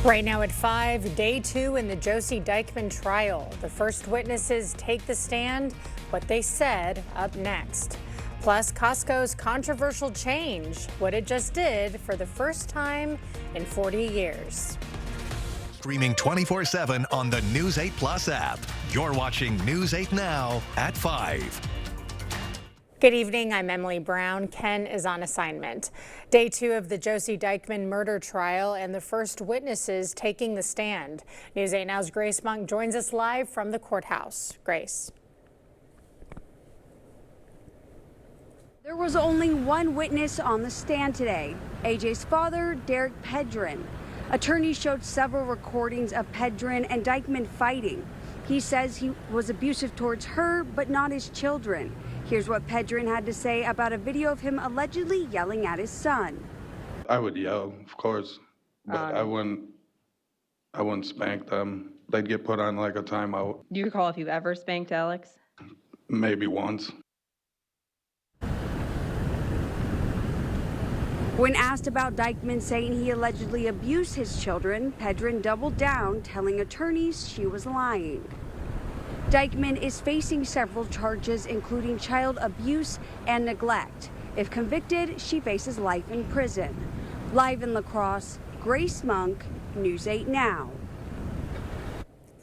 Right now at 5, day 2 in the Josie Dykman trial. The first witnesses take the stand, what they said up next. Plus, Costco's controversial change, what it just did for the first time in 40 years. Streaming 24/7 on the News 8 Plus app. You're watching News 8 Now at 5. Good evening, I'm Emily Brown. Ken is on assignment. Day 2 of the Josie Dykman murder trial and the first witnesses taking the stand. News 8 Now's Grace Monk joins us live from the courthouse. Grace. There was only one witness on the stand today, AJ's father, Derek Pedren. Attorneys showed several recordings of Pedren and Dykman fighting. He says he was abusive towards her, but not his children. Here's what Pedren had to say about a video of him allegedly yelling at his son. I would yell, of course, but I wouldn't spank them. They'd get put on like a timeout. Do you recall if you ever spanked Alex? Maybe once. When asked about Dykman saying he allegedly abused his children, Pedren doubled down, telling attorneys she was lying. Dykman is facing several charges, including child abuse and neglect. If convicted, she faces life in prison. Live in La Crosse, Grace Monk, News 8 Now.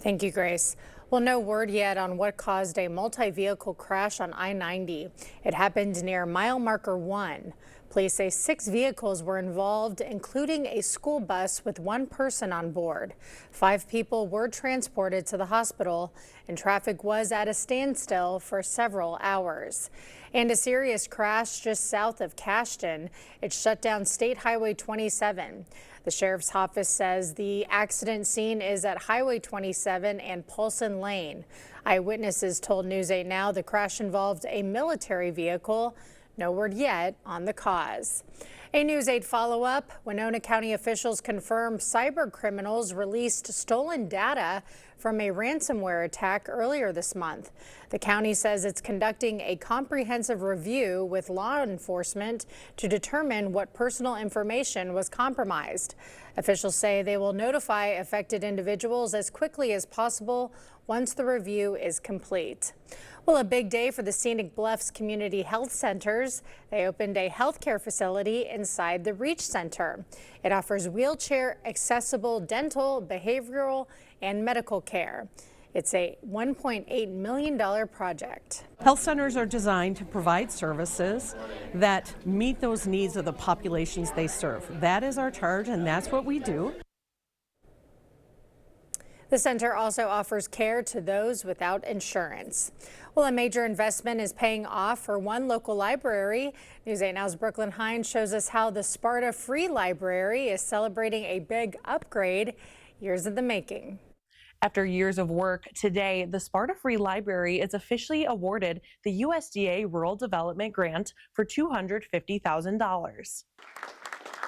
Thank you, Grace. Well, no word yet on what caused a multi-vehicle crash on I-90. It happened near mile marker 1. Police say 6 vehicles were involved, including a school bus with 1 person on board. 5 people were transported to the hospital, and traffic was at a standstill for several hours. And a serious crash just south of Cashton. It shut down State Highway 27. The sheriff's office says the accident scene is at Highway 27 and Paulson Lane. Eyewitnesses told News 8 Now the crash involved a military vehicle. No word yet on the cause. A News 8 follow-up. Winona County officials confirm cyber criminals released stolen data from a ransomware attack earlier this month. The county says it's conducting a comprehensive review with law enforcement to determine what personal information was compromised. Officials say they will notify affected individuals as quickly as possible once the review is complete. Well, a big day for the Scenic Bluffs Community Health Centers. They opened a healthcare facility inside the Reach Center. It offers wheelchair accessible dental, behavioral, and medical care. It's a $1.8 million project. Health centers are designed to provide services that meet those needs of the populations they serve. That is our charge, and that's what we do. The center also offers care to those without insurance. Well, a major investment is paying off for one local library. News 8 Now's Brooklyn Hines shows us how the Sparta Free Library is celebrating a big upgrade, years in the making. After years of work, today the Sparta Free Library is officially awarded the USDA Rural Development Grant for $250,000.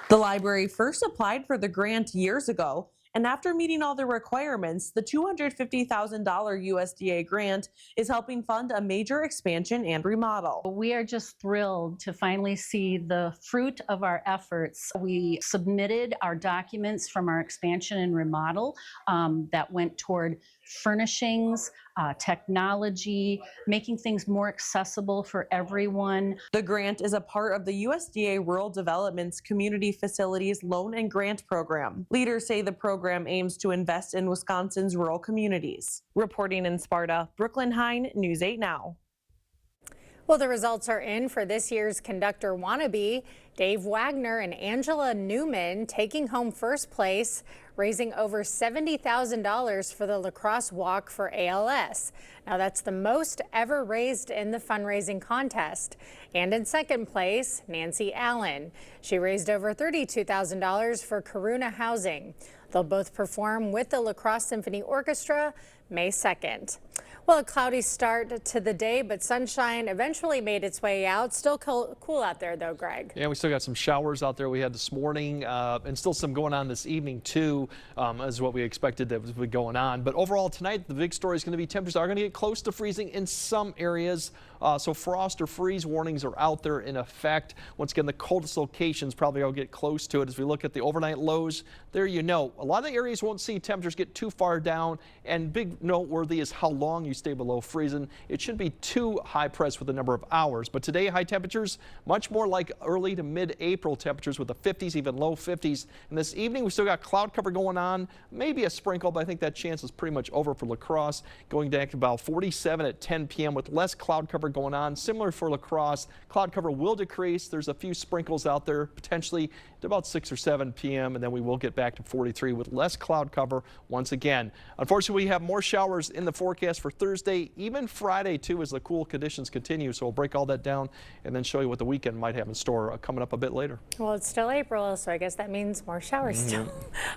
The library first applied for the grant years ago, and after meeting all the requirements, the $250,000 USDA grant is helping fund a major expansion and remodel. We are just thrilled to finally see the fruit of our efforts. We submitted our documents from our expansion and remodel that went toward furnishings, technology, making things more accessible for everyone. The grant is a part of the USDA Rural Development's Community Facilities Loan and Grant Program. Leaders say the program aims to invest in Wisconsin's rural communities. Reporting in Sparta, Brooklyn Hine, News 8 Now. Well, the results are in for this year's Conductor Wannabe. Dave Wagner and Angela Newman taking home first place, raising over $70,000 for the lacrosse walk for ALS. Now that's the most ever raised in the fundraising contest. And in second place, Nancy Allen. She raised over $32,000 for Karuna Housing. They'll both perform with the La Crosse Symphony Orchestra May 2nd. Well, a cloudy start to the day, but sunshine eventually made its way out. Still cool out there, though, Greg. Yeah, we still got some showers out there we had this morning, and still some going on this evening, too, is what we expected that would be going on. But overall, tonight, the big story is going to be temperatures are going to get close to freezing in some areas. So frost or freeze warnings are out there in effect. Once again, the coldest locations probably will get close to it. As we look at the overnight lows, there you know, a lot of the areas won't see temperatures get too far down, and big noteworthy is how long you stay below freezing. It shouldn't be too high pressed with the number of hours, but today high temperatures much more like early to mid-April temperatures with the 50s, even low 50s. And this evening we still got cloud cover going on, maybe a sprinkle, but I think that chance is pretty much over for La Crosse, going down to about 47 at 10 p.m. with less cloud cover going on. Similar for La Crosse, cloud cover will decrease. There's a few sprinkles out there potentially to about 6 or 7 p.m. and then we will get back to 43 with less cloud cover once again. Unfortunately, we have more showers in the forecast for Thursday, even Friday too, as the cool conditions continue. So we'll break all that down and then show you what the weekend might have in store coming up a bit later. Well, it's still April, so I guess that means more showers still.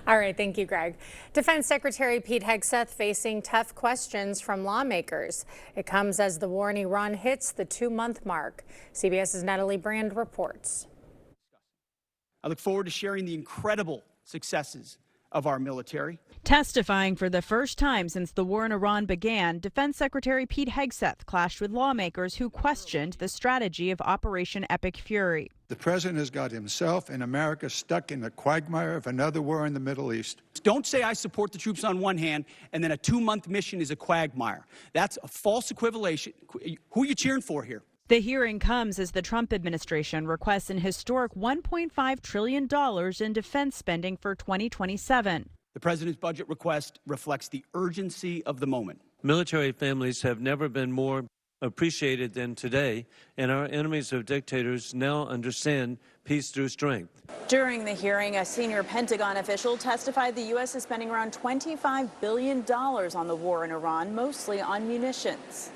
All right, thank you, Greg. Defense Secretary Pete Hegseth facing tough questions from lawmakers. It comes as the war in Iran hits the 2-month mark. CBS's Natalie Brand reports. I look forward to sharing the incredible successes of our military. Testifying for the first time since the war in Iran began, Defense Secretary Pete Hegseth clashed with lawmakers who questioned the strategy of Operation Epic Fury. The president has got himself and America stuck in the quagmire of another war in the Middle East. Don't say I support the troops on one hand and then a 2-month mission is a quagmire. That's a false equivalation. Who are you cheering for here? The hearing comes as the Trump administration requests an historic $1.5 trillion in defense spending for 2027. The president's budget request reflects the urgency of the moment. Military families have never been more appreciated than today, and our enemies of dictators now understand peace through strength. During the hearing, a senior Pentagon official testified the U.S. is spending around $25 billion on the war in Iran, mostly on munitions.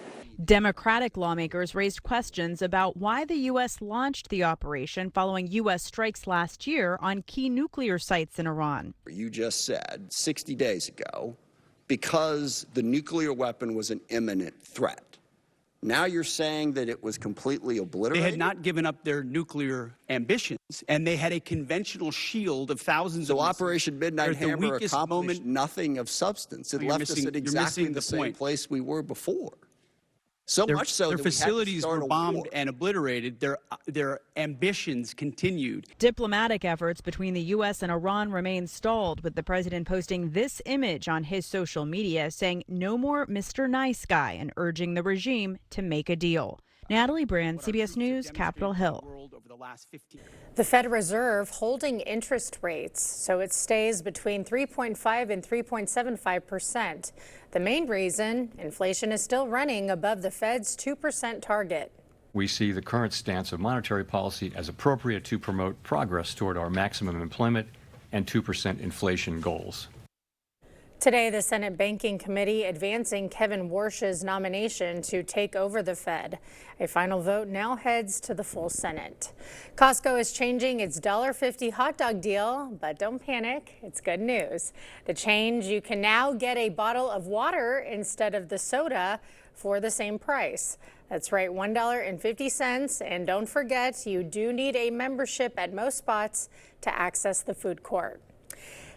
Democratic lawmakers raised questions about why the U.S. launched the operation following U.S. strikes last year on key nuclear sites in Iran. You just said 60 days ago, because the nuclear weapon was an imminent threat. Now you're saying that it was completely obliterated? They had not given up their nuclear ambitions, and they had a conventional shield of thousands of missiles. So Operation Midnight Hammer accomplished nothing of substance. It left us at exactly the same place we were before. So much so their that facilities were bombed war. and obliterated. Their ambitions continued. Diplomatic efforts between the U.S. and Iran remain stalled, with the president posting this image on his social media saying no more Mr. Nice Guy and urging the regime to make a deal. Natalie Brand, CBS News, Capitol Hill. The Fed Reserve holding interest rates so it stays between 3.5 and 3.75%. The main reason, inflation is still running above the Fed's 2% target. We see the current stance of monetary policy as appropriate to promote progress toward our maximum employment and 2% inflation goals. Today, the Senate Banking Committee advancing Kevin Warsh's nomination to take over the Fed. A final vote now heads to the full Senate. Costco is changing its $1.50 hot dog deal, but don't panic, it's good news. The change, you can now get a bottle of water instead of the soda for the same price. That's right, $1.50, and don't forget, you do need a membership at most spots to access the food court.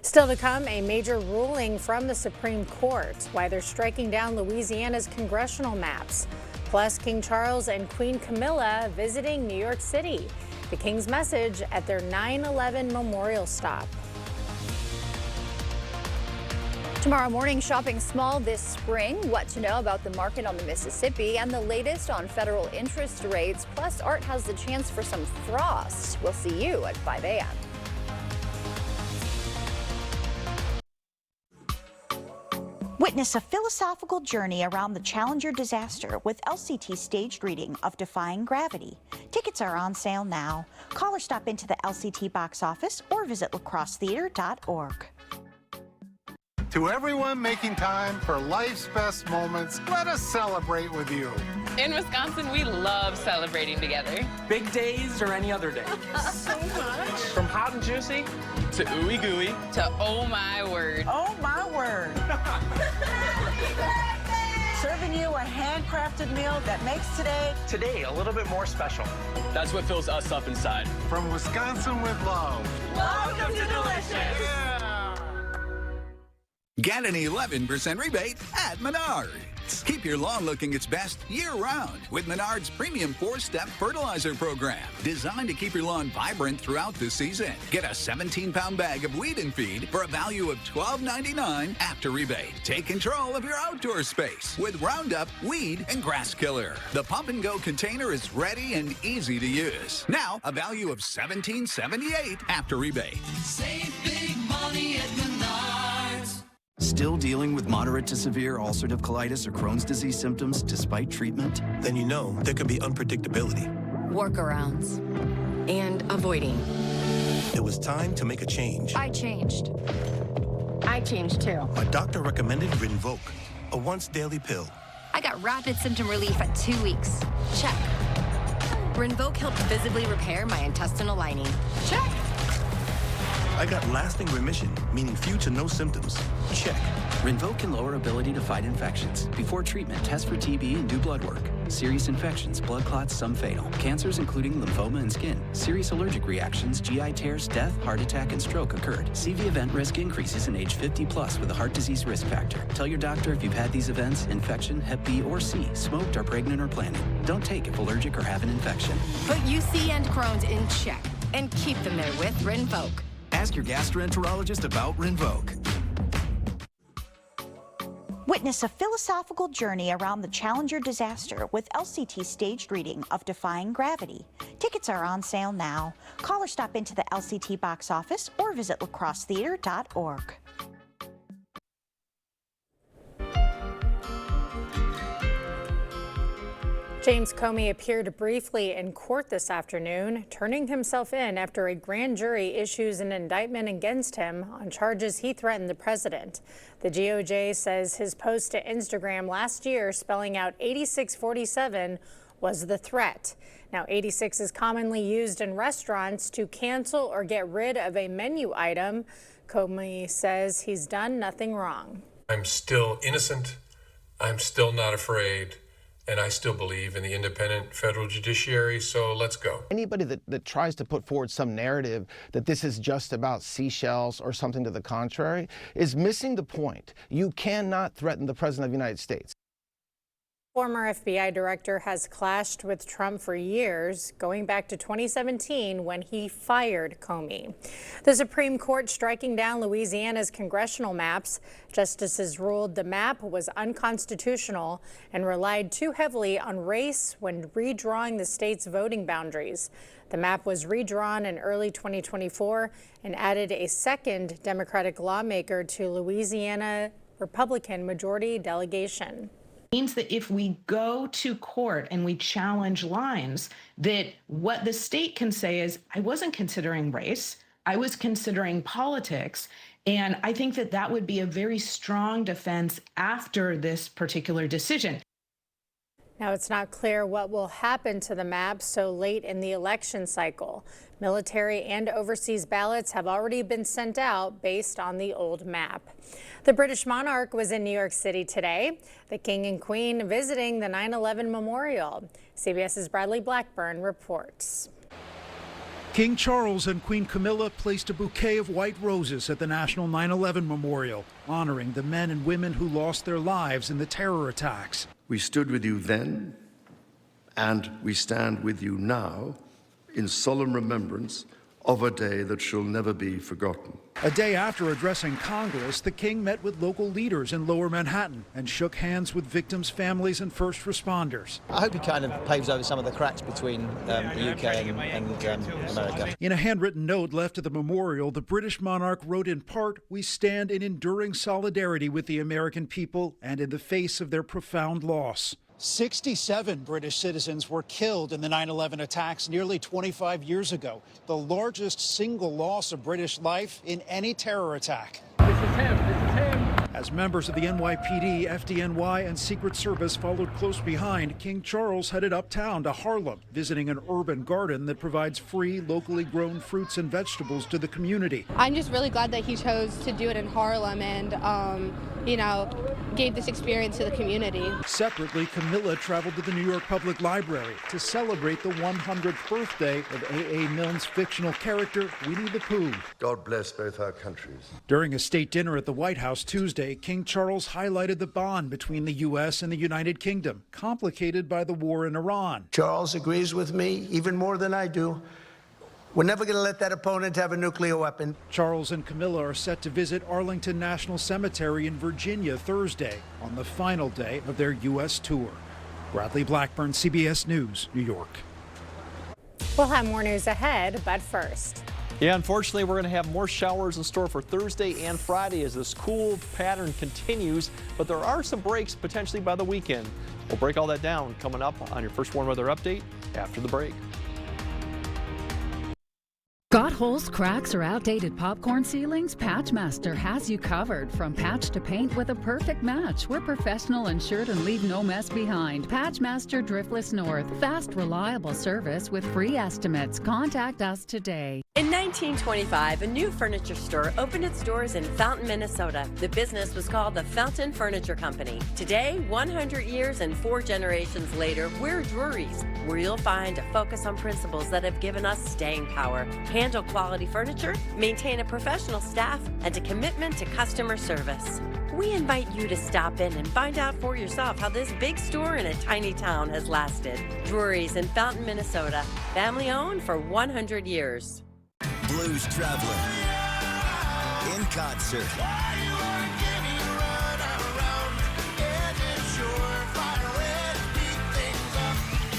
Still to come, a major ruling from the Supreme Court, why they're striking down Louisiana's congressional maps. Plus, King Charles and Queen Camilla visiting New York City. The King's message at their 9/11 memorial stop. Tomorrow morning, shopping small this spring. What to know about the market on the Mississippi and the latest on federal interest rates. Plus, Art has the chance for some frost. We'll see you at 5 a.m. Witness a philosophical journey around the Challenger disaster with LCT's staged reading of Defying Gravity. Tickets are on sale now. Call or stop into the LCT box office or visit lacrossetheater.org. To everyone making time for life's best moments, let us celebrate with you. In Wisconsin, we love celebrating together. Big days or any other day. So much. From hot and juicy to ooey gooey to oh my word. Oh my word. Serving you a handcrafted meal that makes today a little bit more special. That's what fills us up inside. From Wisconsin with love. Welcome to Delicious. Yeah. Get an 11% rebate at Menards. results. Keep your lawn looking its best year-round with Menard's premium 4-step fertilizer program, designed to keep your lawn vibrant throughout the season. Get a 17-pound bag of weed and feed for a value of $12.99 after rebate. Take control of your outdoor space with Roundup Weed and Grass Killer. The Pump and Go container is ready and easy to use. Now, a value of $17.78 after rebate. Save big money at Menards. Still dealing with moderate to severe ulcerative colitis or Crohn's disease symptoms despite treatment? Then you know there can be unpredictability, workarounds, and avoiding. It was time to make a change. I changed. I changed too. My doctor recommended Rinvoq, a once-daily pill. I got rapid symptom relief at 2 weeks. Check. Rinvoq helped visibly repair my intestinal lining. Check. I got lasting remission, meaning few to no symptoms. Check. Rinvoq can lower ability to fight infections. Before treatment, test for TB and do blood work. Serious infections, blood clots, some fatal. Cancers including lymphoma and skin. Serious allergic reactions, GI tears, death, heart attack, and stroke occurred. CV event risk increases in age 50 plus with a heart disease risk factor. Tell your doctor if you've had these events, infection, Hep B or C, smoked, are pregnant or planning. Don't take if allergic or have an infection. Put UC and Crohn's in check and keep them there with Rinvoq. Ask your gastroenterologist about Rinvoq. Witness a philosophical journey around the Challenger disaster with LCT's staged reading of Defying Gravity. Tickets are on sale now. Call or stop into the LCT box office or visit lacrossetheater.org. James Comey appeared briefly in court this afternoon, turning himself in after a grand jury issues an indictment against him on charges he threatened the president. The DOJ says his post to Instagram last year spelling out 8647 was the threat. Now, 86 is commonly used in restaurants to cancel or get rid of a menu item. Comey says he's done nothing wrong. I'm still innocent. I'm still not afraid. And I still believe in the independent federal judiciary, so let's go. Anybody that tries to put forward some narrative that this is just about seashells or something to the contrary is missing the point. You cannot threaten the President of the United States. Former FBI director has clashed with Trump for years, going back to 2017 when he fired Comey. The Supreme Court striking down Louisiana's congressional maps. Justices ruled the map was unconstitutional and relied too heavily on race when redrawing the state's voting boundaries. The map was redrawn in early 2024 and added a second Democratic lawmaker to Louisiana Republican majority delegation. Means that if we go to court and we challenge lines, that what the state can say is, I wasn't considering race, I was considering politics. And I think that that would be a very strong defense after this particular decision. Now, it's not clear what will happen to the map so late in the election cycle. Military and overseas ballots have already been sent out based on the old map. The British monarch was in New York City today. The King and Queen visiting the 9/11 memorial. CBS's Bradley Blackburn reports. King Charles and Queen Camilla placed a bouquet of white roses at the National 9/11 Memorial, honoring the men and women who lost their lives in the terror attacks. We stood with you then, and we stand with you now in solemn remembrance of a day that shall never be forgotten. A day after addressing Congress, the King met with local leaders in Lower Manhattan and shook hands with victims' families and first responders. I hope he kind of paves over some of the cracks between the UK and America. In a handwritten note left at the memorial, the British monarch wrote in part, "We stand in enduring solidarity with the American people and in the face of their profound loss." 67 British citizens were killed in the 9/11 attacks nearly 25 years ago, the largest single loss of British life in any terror attack. This is him. This is him. As members of the NYPD, FDNY, and Secret Service followed close behind, King Charles headed uptown to Harlem, visiting an urban garden that provides free, locally grown fruits and vegetables to the community. I'm just really glad that he chose to do it in Harlem and, gave this experience to the community. Separately, Camilla traveled to the New York Public Library to celebrate the 100th birthday of A.A. Milne's fictional character, Winnie the Pooh. God bless both our countries. During a state dinner at the White House Tuesday, Thursday, King Charles highlighted the bond between the U.S. and the United Kingdom, complicated by the war in Iran. Charles agrees with me even more than I do. We're never going to let that opponent have a nuclear weapon. Charles and Camilla are set to visit Arlington National Cemetery in Virginia Thursday on the final day of their U.S. tour. Bradley Blackburn, CBS News, New York. We'll have more news ahead, but first. Yeah, unfortunately, we're going to have more showers in store for Thursday and Friday as this cool pattern continues, but there are some breaks potentially by the weekend. We'll break all that down coming up on your First Warn Weather Update after the break. Got holes, cracks, or outdated popcorn ceilings? Patchmaster has you covered. From patch to paint with a perfect match. We're professional, insured, and leave no mess behind. Patchmaster Driftless North. Fast, reliable service with free estimates. Contact us today. In 1925, a new furniture store opened its doors in Fountain, Minnesota. The business was called the Fountain Furniture Company. Today, 100 years and 4 generations later, we're Drury's, where you'll find a focus on principles that have given us staying power. Handle quality furniture, maintain a professional staff, and a commitment to customer service. We invite you to stop in and find out for yourself how this big store in a tiny town has lasted. Drury's in Fountain, Minnesota. Family owned for 100 years. Blues Traveler in concert.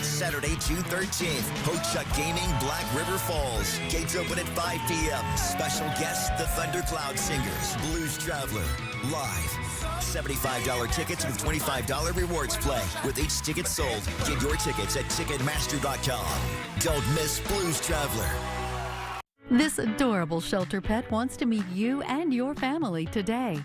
Saturday, June 13th, Ho-Chuk Gaming, Black River Falls. Gates open at 5 p.m. Special guests, the Thundercloud Singers. Blues Traveler, live. $75 tickets with $25 rewards play. With each ticket sold, get your tickets at Ticketmaster.com. Don't miss Blues Traveler. This adorable shelter pet wants to meet you and your family today.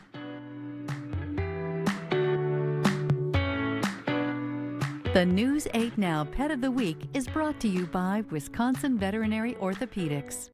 The News 8 Now Pet of the Week is brought to you by Wisconsin Veterinary Orthopedics.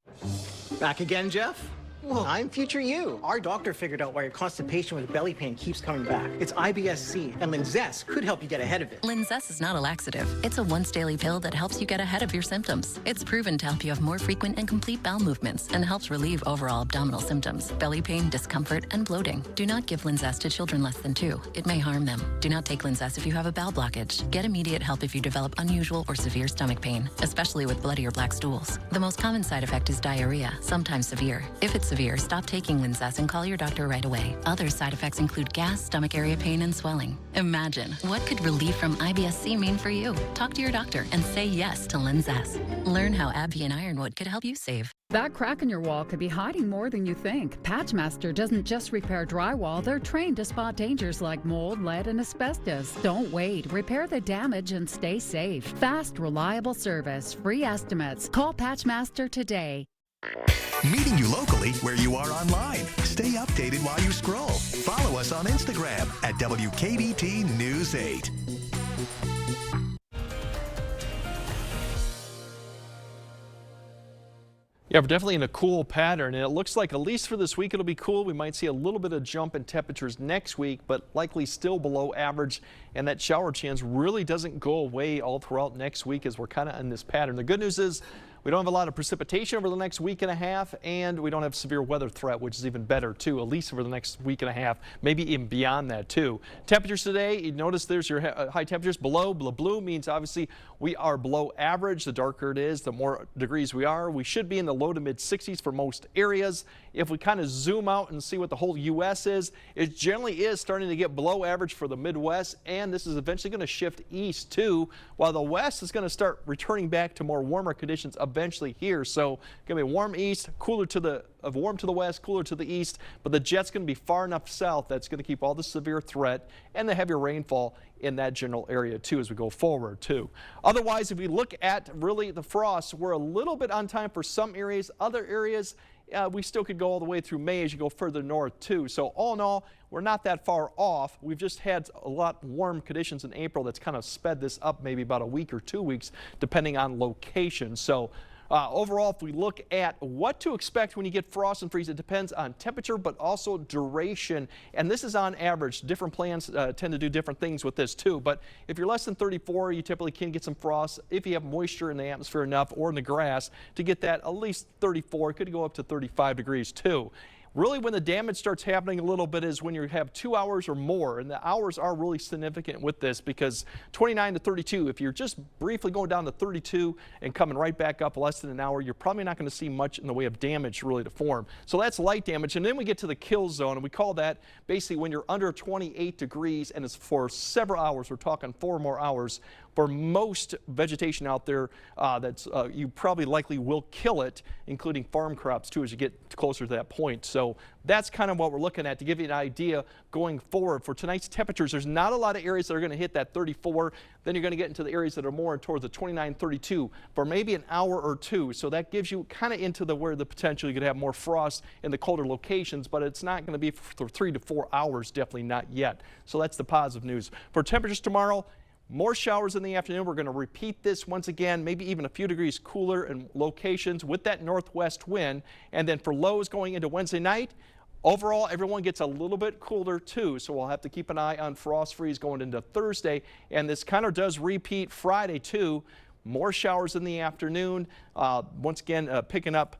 Back again, Jeff? Well, I'm future you. Our doctor figured out why your constipation with belly pain keeps coming back. It's IBS-C, and Linzess could help you get ahead of it. Linzess is not a laxative. It's a once-daily pill that helps you get ahead of your symptoms. It's proven to help you have more frequent and complete bowel movements and helps relieve overall abdominal symptoms, belly pain, discomfort, and bloating. Do not give Linzess to children less than 2. It may harm them. Do not take Linzess if you have a bowel blockage. Get immediate help if you develop unusual or severe stomach pain, especially with bloody or black stools. The most common side effect is diarrhea, sometimes severe. If it's severe, stop taking Linzess and call your doctor right away. Other side effects include gas, stomach area pain, and swelling. Imagine, what could relief from IBS-C mean for you? Talk to your doctor and say yes to Linzess. Learn how AbbVie and Ironwood could help you save. That crack in your wall could be hiding more than you think. Patchmaster doesn't just repair drywall, they're trained to spot dangers like mold, lead, and asbestos. Don't wait. Repair the damage and stay safe. Fast, reliable service. Free estimates. Call Patchmaster today. Meeting you locally where you are online. Stay updated while you scroll. Follow us on Instagram at WKBT News 8. Yeah, we're definitely in a cool pattern, and it looks like at least for this week it'll be cool. We might see a little bit of jump in temperatures next week, but likely still below average, and that shower chance really doesn't go away all throughout next week as we're kind of in this pattern. The good news is we don't have a lot of precipitation over the next week and a half, and we don't have severe weather threat, which is even better too, at least over the next week and a half, maybe even beyond that too. Temperatures today, you notice there's your high temperatures below. The blue means obviously we are below average. The darker it is, the more degrees we are. We should be in the low to mid 60s for most areas. If we kind of zoom out and see what the whole U.S. is, it generally is starting to get below average for the Midwest, and this is eventually going to shift east too, while the West is going to start returning back to more warmer conditions eventually here. So going to be warm east, cooler to the warm to the west, cooler to the east, but the jet's going to be far enough south that's going to keep all the severe threat and the heavier rainfall in that general area too as we go forward too. Otherwise, if we look at really the frost, we're a little bit on time for some areas. Other areas, we still could go all the way through May as you go further north too. So all in all, we're not that far off. We've just had a lot warm conditions in April that's kind of sped this up maybe about a week or 2 weeks depending on location. So overall, if we look at what to expect when you get frost and freeze, it depends on temperature, but also duration. And this is on average. Different plants tend to do different things with this too. But if you're less than 34, you typically can get some frost if you have moisture in the atmosphere enough or in the grass to get that at least 34. It could go up to 35 degrees too. Really, when the damage starts happening a little bit is when you have 2 hours or more, and the hours are really significant with this because 29 to 32, if you're just briefly going down to 32 and coming right back up less than an hour, you're probably not going to see much in the way of damage really to form. So that's light damage, and then we get to the kill zone, and we call that basically when you're under 28 degrees and it's for several hours. We're talking 4 more hours. For most vegetation out there, you probably likely will kill it, including farm crops too, as you get closer to that point. So that's kind of what we're looking at to give you an idea going forward. For tonight's temperatures, there's not a lot of areas that are going to hit that 34. Then you're going to get into the areas that are more towards the 29, 32 for maybe an hour or two. So that gives you kind of into where the potential you could have more frost in the colder locations, but it's not going to be for 3 to 4 hours, definitely not yet. So that's the positive news. For temperatures tomorrow, more showers in the afternoon. We're going to repeat this once again, maybe even a few degrees cooler in locations with that northwest wind. And then for lows going into Wednesday night, overall, everyone gets a little bit cooler too. So we'll have to keep an eye on frost freeze going into Thursday. And this kind of does repeat Friday too. More showers in the afternoon. Once again, picking up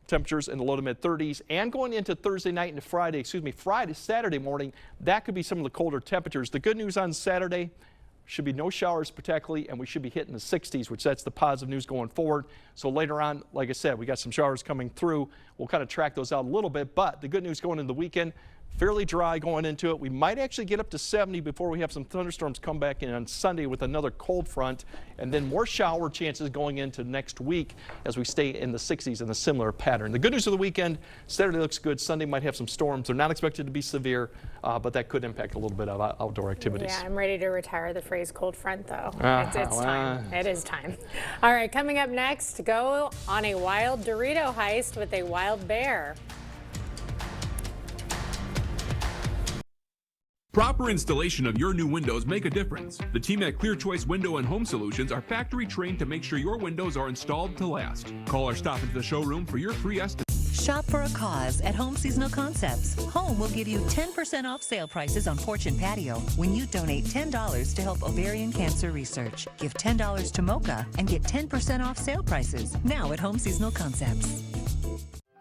temperatures in the low to mid 30s, and going into Thursday night into Saturday morning, that could be some of the colder temperatures. The good news on Saturday, should be no showers particularly, and we should be hitting the 60s, which that's the positive news going forward. So later on, like I said, we got some showers coming through. We'll kind of track those out a little bit, but the good news going into the weekend, fairly dry going into it. We might actually get up to 70 before we have some thunderstorms come back in on Sunday with another cold front, and then more shower chances going into next week as we stay in the 60s in a similar pattern. The good news of the weekend, Saturday looks good. Sunday might have some storms. They're not expected to be severe, but that could impact a little bit of outdoor activities. Yeah, I'm ready to retire the phrase cold front though. It's time. It is time. All right, coming up next, go on a wild Dorito heist with a wild bear. Proper installation of your new windows make a difference. The team at Clear Choice Window and Home Solutions are factory trained to make sure your windows are installed to last. Call or stop into the showroom for your free estimate. Shop for a cause at Home Seasonal Concepts. Home will give you 10% off sale prices on porch and patio when you donate $10 to help ovarian cancer research. Give $10 to Mocha and get 10% off sale prices now at Home Seasonal Concepts.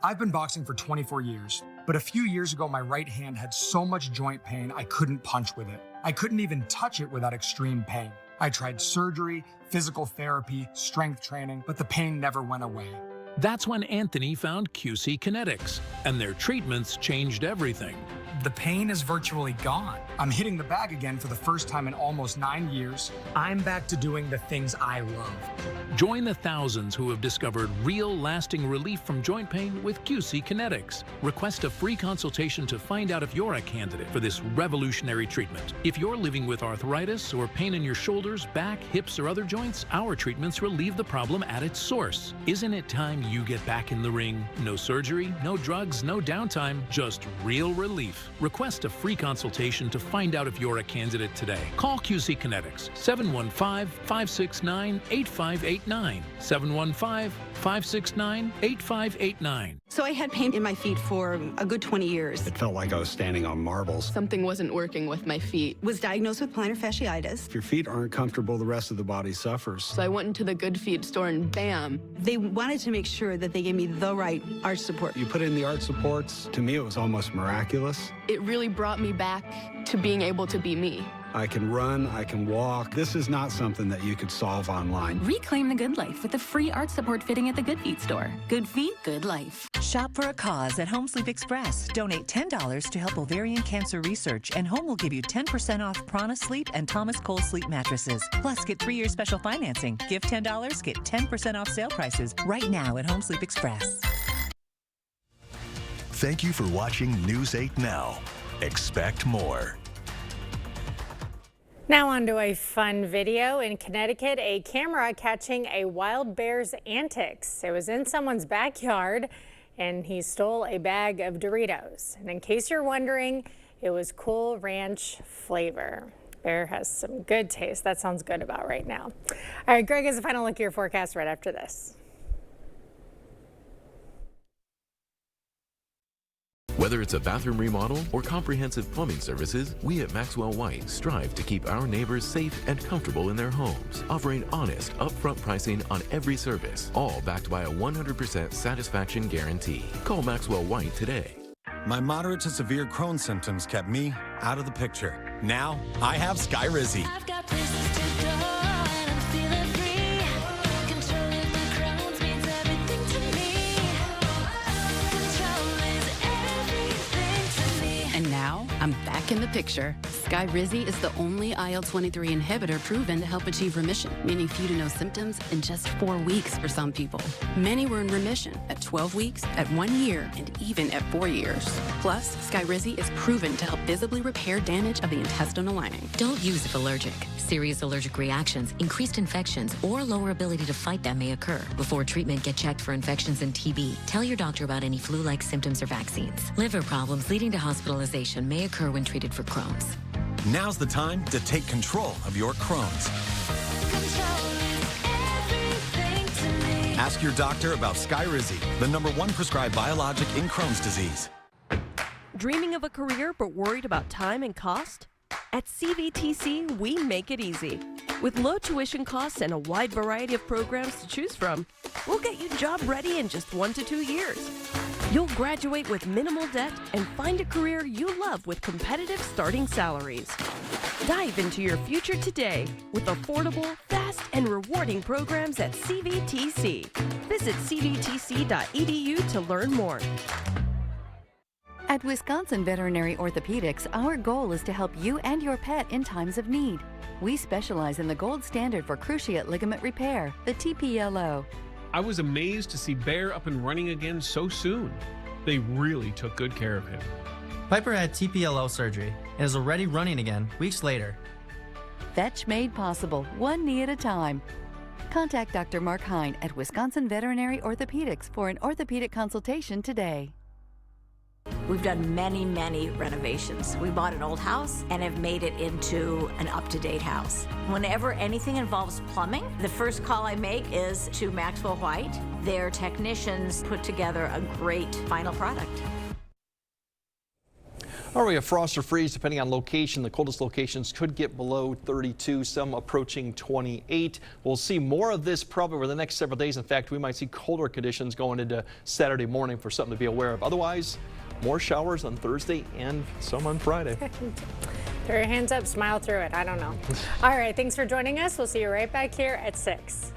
I've been boxing for 24 years, but a few years ago, my right hand had so much joint pain I couldn't punch with it. I couldn't even touch it without extreme pain. I tried surgery, physical therapy, strength training, but the pain never went away. That's when Anthony found QC Kinetics, and their treatments changed everything. The pain is virtually gone. I'm hitting the bag again for the first time in almost 9 years. I'm back to doing the things I love. Join the thousands who have discovered real lasting relief from joint pain with QC Kinetics. Request a free consultation to find out if you're a candidate for this revolutionary treatment. If you're living with arthritis or pain in your shoulders, back, hips, or other joints, our treatments relieve the problem at its source. Isn't it time you get back in the ring? No surgery, no drugs, no downtime, just real relief. Request a free consultation to find out if you're a candidate today. Call QC Kinetics, 715-569-8589, 715-569-8589. So I had pain in my feet for a good 20 years. It felt like I was standing on marbles. Something wasn't working with my feet. Was diagnosed with plantar fasciitis. If your feet aren't comfortable, the rest of the body suffers. So I went into the Good Feet store and bam. They wanted to make sure that they gave me the right arch support. You put in the arch supports. To me, it was almost miraculous. It really brought me back to being able to be me. I can run, I can walk. This is not something that you could solve online. Reclaim the good life with a free arch support fitting at the Good Feet store. Good feet, good life. Shop for a cause at Home Sleep Express. Donate $10 to help ovarian cancer research, and Home will give you 10% off Prana Sleep and Thomas Cole Sleep mattresses. Plus, get 3-year special financing. Give $10, get 10% off sale prices right now at Home Sleep Express. Thank you for watching News 8 Now. Expect more. Now on to a fun video. In Connecticut, a camera catching a wild bear's antics. It was in someone's backyard and he stole a bag of Doritos. And in case you're wondering, it was Cool Ranch flavor. Bear has some good taste. That sounds good about right now. All right, Greg has a final look at your forecast right after this. Whether it's a bathroom remodel or comprehensive plumbing services, we at Maxwell White strive to keep our neighbors safe and comfortable in their homes, offering honest, upfront pricing on every service, all backed by a 100% satisfaction guarantee. Call Maxwell White today. my moderate to severe Crohn's symptoms kept me out of the picture. Now, I have Skyrizi. I've got places to go and I'm feeling free. Controlling my Crohn's means everything to me. Control is everything to me. And now, I'm back in the picture. Skyrizi is the only IL-23 inhibitor proven to help achieve remission, meaning few to no symptoms in just 4 weeks for some people. Many were in remission at 12 weeks, at 1 year, and even at 4 years. Plus, Skyrizi is proven to help visibly repair damage of the intestinal lining. Don't use if allergic. Serious allergic reactions, increased infections, or lower ability to fight them may occur. Before treatment, get checked for infections and TB. Tell your doctor about any flu-like symptoms or vaccines. Liver problems leading to hospitalization may occur when treated for Crohn's. Now's the time to take control of your Crohn's. Ask your doctor about Skyrizi, the #1 prescribed biologic in Crohn's disease. Dreaming of a career but worried about time and cost? At CVTC, we make it easy. With low tuition costs and a wide variety of programs to choose from, we'll get you job ready in just 1 to 2 years. You'll graduate with minimal debt and find a career you love with competitive starting salaries. Dive into your future today with affordable, fast, and rewarding programs at CVTC. Visit cvtc.edu to learn more. At Wisconsin Veterinary Orthopedics, our goal is to help you and your pet in times of need. We specialize in the gold standard for cruciate ligament repair, the TPLO. I was amazed to see Bear up and running again so soon. They really took good care of him. Piper had TPLO surgery and is already running again weeks later. Fetch made possible, one knee at a time. Contact Dr. Mark Hine at Wisconsin Veterinary Orthopedics for an orthopedic consultation today. We've done many renovations. We bought an old house and have made it into an up-to-date house. Whenever anything involves plumbing, the first call I make is to Maxwell White. Their technicians put together a great final product. All right, we have frost or freeze depending on location. The coldest locations could get below 32, some approaching 28. We'll see more of this probably over the next several days. In fact, we might see colder conditions going into Saturday morning for something to be aware of. Otherwise, more showers on Thursday and some on Friday. Throw your hands up, smile through it. I don't know. All right, thanks for joining us. We'll see you right back here at 6.